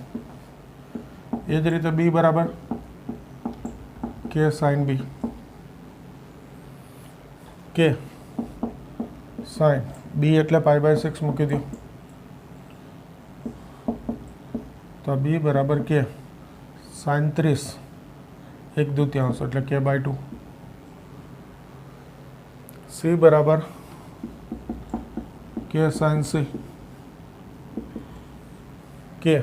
એ જ રીતે B બરાબર કે સાઇન B કે સાઇન B એટલે પાઈ બાય 6 મૂકી દો તો B બરાબર કે સાઇન 30 1/2 એટલે કે બાય 2. C બરાબર કે સાઇન C કે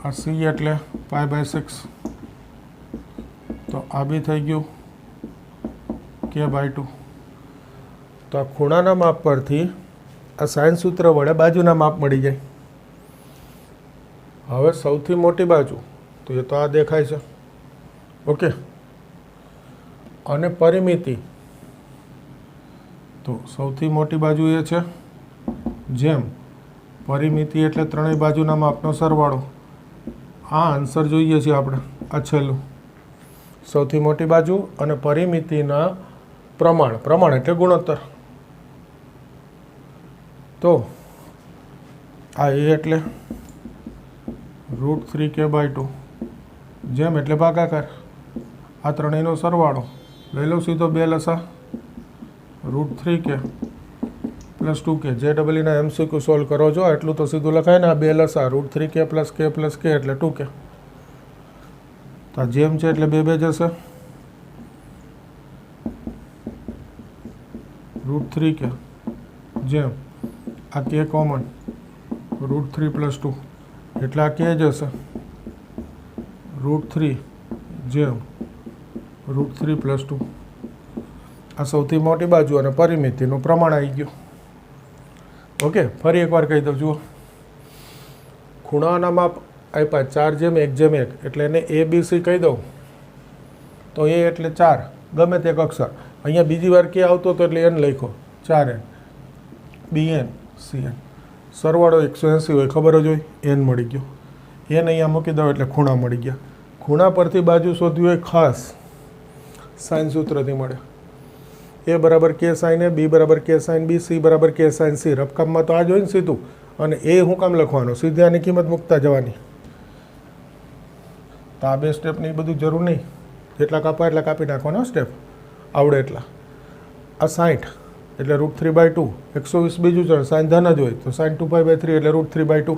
આ C એટલે પાઈ બાય 6 તો આ બી થઈ ગયું કે બાય 2. તો આ ખૂણાના માપ પરથી આ સાઇન સૂત્ર વડે બાજુના માપ મળી જાય. હવે સૌથી મોટી બાજુ તો એ તો આ દેખાય છે. ઓકે, અને પરિમિતિ તો સૌથી મોટી બાજુ એ છે જેમ પરિમિતિ એટલે ત્રણેય બાજુના માપનો સરવાળો. આ આન્સર જોઈએ છીએ આપણે આ છેલ્લું સૌથી મોટી બાજુ અને પરિમિતિના પ્રમાણ એટલે ગુણોત્તર. તો આ A એટલે √3 કે બાય 2 જેમ એટલે ભાગાકાર આ ત્રણેયનો સરવાળો લઈ લો સીધો 2 લસા √3 કે પ્લસ 2 કે જે ડબલના MCQ સોલ્વ કરો છો એટલું તો સીધું લખાય ને. આ 2 લસા √3 કે પ્લસ કે એટલે 2 કે તો જેમ છે એટલે 2 જશે √3 કે જેમ આ કે કોમન √3 પ્લસ 2 એટલે આ કે જશે √3 જેમ √3 પ્લસ 2. આ સૌથી મોટી બાજુ અને પરિમિતિનું પ્રમાણ આવી ગયું. ઓકે, ફરી એકવાર કહી દઉં. જુઓ, ખૂણાના માપ આપ્યા 4:1:1 એટલે એને ABC કહી દઉં તો A એટલે 4 ગમે તે એક અક્ષર. અહીંયા બીજી વાર કે આવતો હતો એટલે n લખ્યો 4n BN CN સરવાળો 180 હોય ખબર જ હોય n મળી ગયો. n અહીંયા મૂકી દો એટલે ખૂણા મળી ગયા. ખૂણા પરથી બાજુ શોધવી હોય ખાસ સાઇન સૂત્રથી મળે. A બરાબર કે સાઇન A, B બરાબર કે સાઇન B, C બરાબર કે સાઇન C. રફકામમાં તો આ જ હોય ને સીધું. અને એ શું કામ લખવાનો? સીધે આની કિંમત મૂકતા જવાની. તો આ બે સ્ટેપની બધું જરૂર નહીં. જેટલા કાપા એટલા કાપી નાખવાનો સ્ટેપ આવડે એટલા. આ 60 એટલે √3/2 120 બીજું ચરણ સાઇન ધન જ હોય તો સાઇન 2π/3 એટલે √3/2.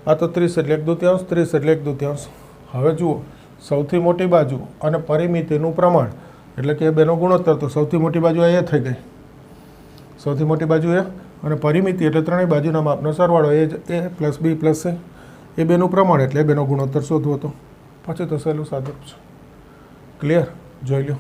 આ તો 30 એટલે 1/2 30 એટલે 1/2. હવે જુઓ, સૌથી મોટી બાજુ અને પરિમિતિનું પ્રમાણ એટલે કે બેનો ગુણોત્તર તો સૌથી મોટી બાજુ એ થઈ ગઈ. સૌથી મોટી બાજુ એ અને પરિમિતિ એટલે ત્રણેય બાજુના માપનો સરવાળો એ જ A plus B plus C. એ બેનું પ્રમાણ એટલે એ બેનો ગુણોત્તર શોધવો હતો. પછી તો સહેલું સાદું છે. ક્લિયર? જોઈ લો.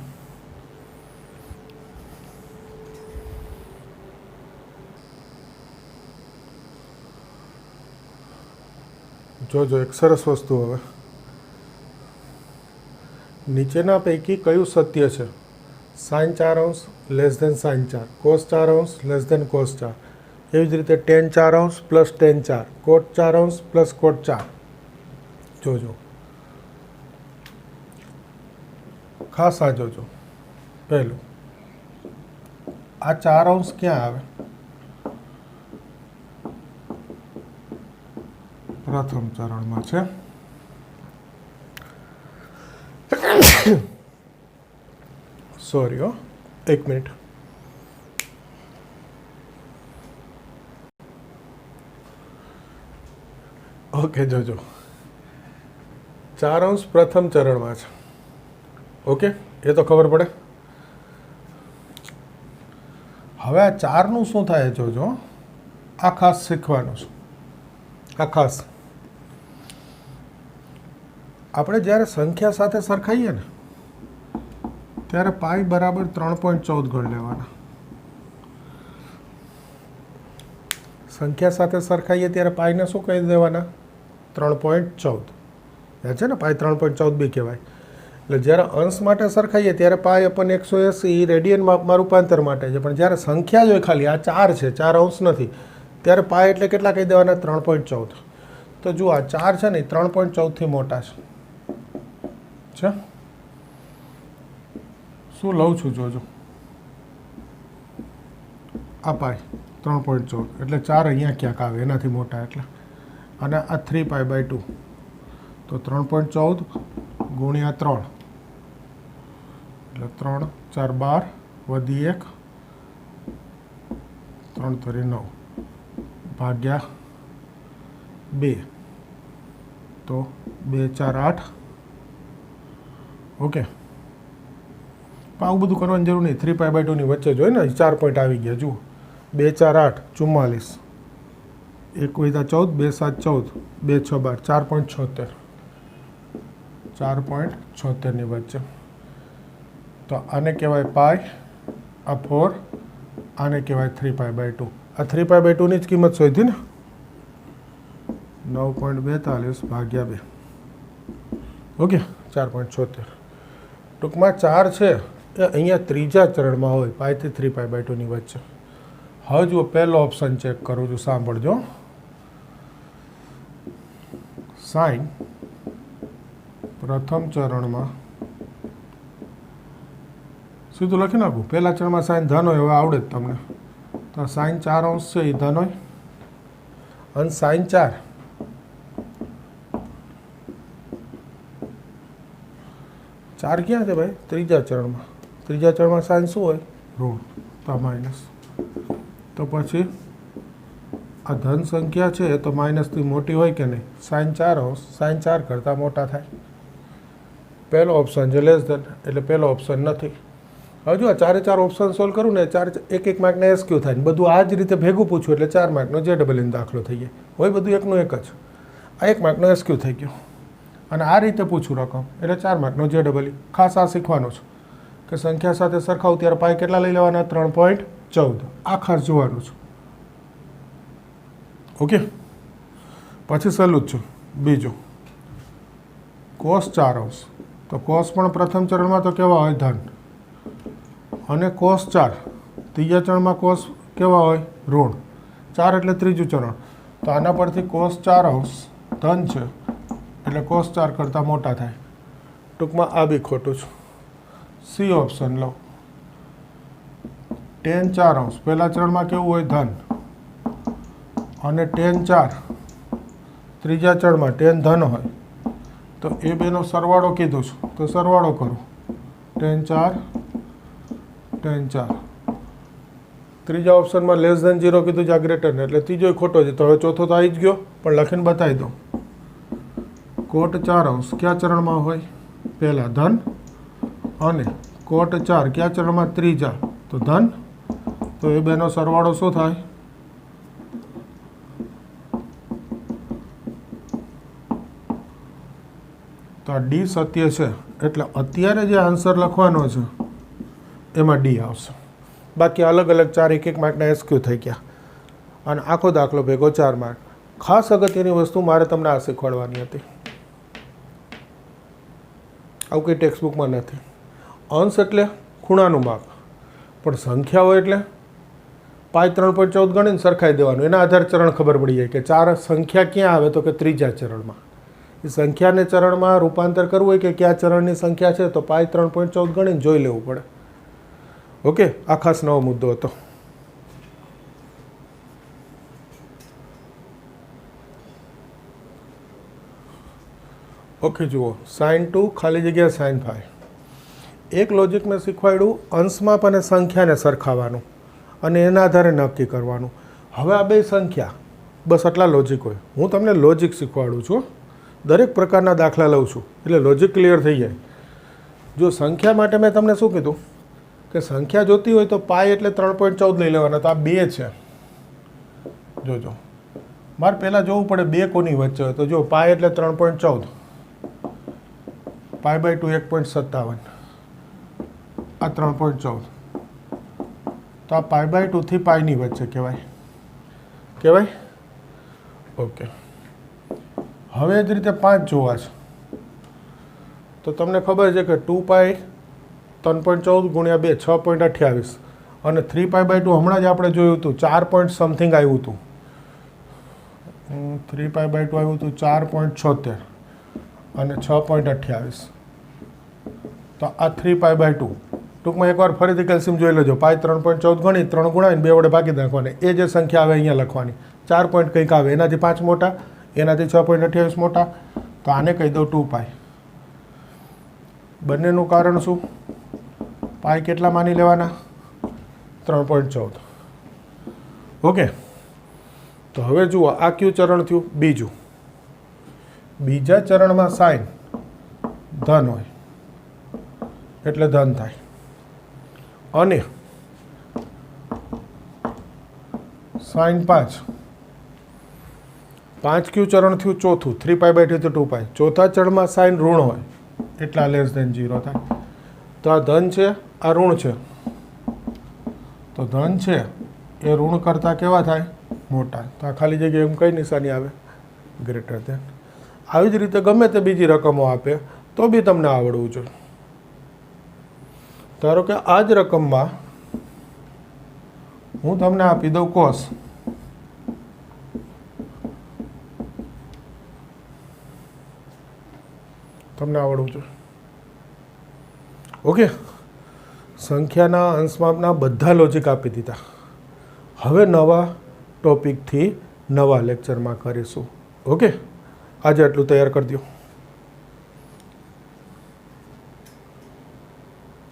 જોજો એક સરસ વસ્તુ. હવે નીચેના પૈકી કયું સત્ય છે? સાઇન 4 અંશ લેસ ધેન સાઇન 4, કોસ 4 અંશ લેસ ધેન કોસ 4, એવી જ રીતે ટેન 4 અંશ પ્લસ ટેન 4, કોટ 4 અંશ પ્લસ કોટ 4. જોજો ખાસ આ જોજો. પહેલું, આ 4 અંશ ક્યાં આવે? પ્રથમ ચરણમાં છે. સોરી હો, એક મિનિટ. ઓકે, જોજો 4 અંશ પ્રથમ ચરણમાં છે. ઓકે, એ તો ખબર પડે. હવે આ 4નું શું થાય જોજો. આ ખાસ શીખવાનું છે. આ ખાસ આપણે જ્યારે સંખ્યા સાથે સરખાઈએ ને ત્યારે પાઈ બરાબર 3.14 ગણ લેવાના. સંખ્યા સાથે સરખાઈએ ત્યારે પાઈને શું કહી દેવાના? 3.14. યાદ છે ને? પાઈ 3.14 બી કહેવાય. એટલે જ્યારે અંશ માટે સરખાઈએ ત્યારે પાઈ અપન 180 રેડિયન માપમાં રૂપાંતર માટે છે. પણ જ્યારે સંખ્યા જ હોય ખાલી આ 4 છે, 4 અંશ નથી, ત્યારે પાઈ એટલે કેટલા કહી દેવાના? 3.14. તો જુઓ આ 4 છે ને 3.14થી મોટા છે. શું લઉં છું જોજો. આ પાઈ 3.14 એટલે 4 અહીંયા ક્યાંક આવે એનાથી મોટા એટલે. અને આ 3π/2 તો 3.14 ગુણ્યા 3 એટલે 3 4 12 વધી 1 3 3 9 ભાગ્યા 2 તો 2 4 8. ઓકે, આવું બધું કરવાની જરૂર નહીં. 3π/2 ની વચ્ચે જોઈએ ને 4 પોઈન્ટ આવી ગયા. જુઓ 2 4 8 44, 1 વધ્યા 14, 2 7 14, 2 6 12, 4.76 ની વચ્ચે. તો આને કહેવાય પાઈ. આ 4, આને કહેવાય 3π/2. આ 3π/2 ની જ કિંમત શોધી ને 9.42 ભાગ્યા 2. ઓકે, 4.76. ટૂંકમાં 4 છે એ અહીંયા ત્રીજા ચરણમાં હોય, પાઈથી 3π/2 ની વચ્ચે. હવે જુઓ પહેલો ઓપ્શન ચેક કરું છું, સાંભળજો. સાઈન પ્રથમ ચરણમાં સીધું લખી નાખું. પહેલા ચરણમાં સાઈન ધન હોય, હવે આવડે જ તમને. તો સાઈન 4 અંશ છે એ ધન હોય. અને સાઈન 4 ક્યાં છે ભાઈ? ત્રીજા ચરણમાં. ત્રીજા ચરણમાં સાઈન શું હોય? ઋણ. તો માઇનસ. તો પછી આ ધન સંખ્યા છે એ તો માઇનસથી મોટી હોય કે નહીં? સાઈન 4 અંશ સાઈન 4 કરતાં મોટા થાય. પહેલો ઓપ્શન છે લેસ ધેન, એટલે પહેલો ઓપ્શન નથી. હવે જો આ 4 ઓપ્શન સોલ્વ કરું ને, 4 એક માર્કના SQ થાય ને બધું આ જ રીતે ભેગું પૂછું એટલે 4 માર્કનો JEE દાખલો થઈ જાય. હોય બધું એકનું એક જ. આ 1 માર્કનો SQ થઈ ગયો. અને આ રીતે પૂછું રકમ એટલે 4 માર્કનો JEE. ખાસ આ શીખવાનું છે કે સંખ્યા સાથે સરખાવું ત્યારે પાઈ કેટલા લઈ લેવાના? 3.14. આ ખાસ જોવાનું છે. ઓકે, પછી સહેલું જ છે. બીજું કોસ 4 અંશ. તો કોસ પણ પ્રથમ ચરણમાં તો કેવા હોય? ધન. અને કોસ 4 ત્રીજા ચરણમાં કોસ કેવા હોય? ઋણ. 4 એટલે ત્રીજું ચરણ. તો આના પરથી કોસ 4 અંશ ધન છે એટલે કોસ 4 કરતાં મોટા થાય. ટૂંકમાં આ બી ખોટું છે. સી ઓપ્શન લો. ટેન 4 અંશ પહેલા ચરણમાં કેવું હોય? ધન. અને ટેન 4 ત્રીજા ચરણમાં ટેન ધન હોય. તો એ બેનો સરવાળો કીધું છે તો સરવાળો કરું. Ten 4 ten 4. ત્રીજા ઓપ્શનમાં લેસ ધેન 0 કીધું છે, આ ગ્રેટર ને, એટલે ત્રીજો ખોટો છે. તો હવે ચોથો તો આવી જ ગયો, પણ લખીને બતાવી દઉં. કોટ 4 અંશ કયા ચરણમાં હોય? પહેલા ધન. અને કોટ 4 કયા ચરણમાં? ત્રીજા. તો ધન. તો એ બેનો સરવાળો શું થાય? તો આ ડી સત્ય છે. એટલે અત્યારે જે આન્સર લખવાનો છે એમાં ડી આવશે. બાકી અલગ અલગ 4 1 માર્કના SQ થઈ ગયા. અને આખો દાખલો ભેગો 4 માર્ક. ખાસ અગત્યની વસ્તુ મારે તમને આ શીખવાડવાની હતી, આવું કંઈ ટેક્સ્ટબુકમાં નથી. અંશ એટલે ખૂણાનું માપ, પણ સંખ્યાઓ એટલે પાય 3.14 ગણીને સરખાઈ દેવાનું. એના આધારે ચરણ ખબર પડી જાય કે ચાર સંખ્યા ક્યાં આવે, તો કે ત્રીજા ચરણમાં. એ સંખ્યાને ચરણમાં રૂપાંતર કરવું હોય કે કયા ચરણની સંખ્યા છે, તો પાય 3.14 ગણીને જોઈ લેવું પડે. ઓકે, આ ખાસ નવો મુદ્દો હતો. ઓકે, જુઓ sin2 ખાલી જગ્યા sin5. એક લોજિક મેં શીખવાડ્યું, અંશમાપ અને સંખ્યાને સરખાવવાનું અને એના આધારે નક્કી કરવાનું. હવે આ બે સંખ્યા, બસ આટલા લોજિક હોય. હું તમને લોજિક શીખવાડું છું, દરેક પ્રકારના દાખલા લઉં છું એટલે લોજિક ક્લિયર થઈ જાય. જો સંખ્યા માટે મેં તમને શું કીધું કે સંખ્યા જોતી હોય તો પાય એટલે 3.14 લઈ લેવાના. તો આ 2 છે, જોજો મારે પહેલાં જોવું પડે 2 કોની વચ્ચે હોય. તો જો પાય એટલે 3.14, પાય બાય 2 1.57, આ 3.14. તો આ પાય બાય 2 થી પાયની વચ્ચે કહેવાય. ઓકે, હવે જ રીતે 5 જોવા છે તો તમને ખબર છે કે 2 પાય 3.14 ગુણ્યા 2 6.28 અને 3 પાય બાય 2 હમણાં જ આપણે જોયું હતું 4 પોઈન્ટ સમથિંગ આવ્યું હતું. 3 પાય બાય 2 આવ્યું હતું 4.76 અને 6.28. તો આ 3 પાય બાય 2. ટૂંકમાં એકવાર ફરીથી કેલ્શિયમ જોઈ લેજો. પાય 3.14 ગણી 3 ગુણાવીને 2 વડે ભાગી નાખવાની. એ જે સંખ્યા આવે અહીંયા લખવાની. 4 પોઈન્ટ કંઈક આવે, એનાથી 5 મોટા, એનાથી 6.28 મોટા. તો આને કહી દઉં 2 પાય. બંનેનું કારણ શું? પાય કેટલા માની લેવાના? 3.14. ઓકે, તો હવે જુઓ આ કયું ચરણ થયું? બીજું. બીજા ચરણમાં સાઇન ધન હોય એટલે ધન થાય. અને સાઇન 5 કયું ચરણ થયું? ચોથું. 3 પાય બાય 2 2 પાય. ચોથા ચરણમાં સાઇન ઋણ હોય એટલા <0 થાય. તો આ ધન છે, આ ઋણ છે. તો ધન છે એ ઋણ કરતાં કેવા થાય? મોટા. તો આ ખાલી જગ્યાએ એમ કઈ નિશાની આવે? Greater than. આવી જ રીતે ગમે તે બીજી રકમો આપે તો બી તમને આવડવું જોઈએ. ધારો કે આ જ રકમમાં હું તમને આપી દઉં કોસ, તમને આવડવું જોઈએ. ઓકે, સંખ્યાના અંશમાપના બધા લોજિક આપી દીધા. હવે નવા ટોપિકથી નવા લેક્ચરમાં કરીશું. ઓકે, આજે આટલું તૈયાર કરી દો.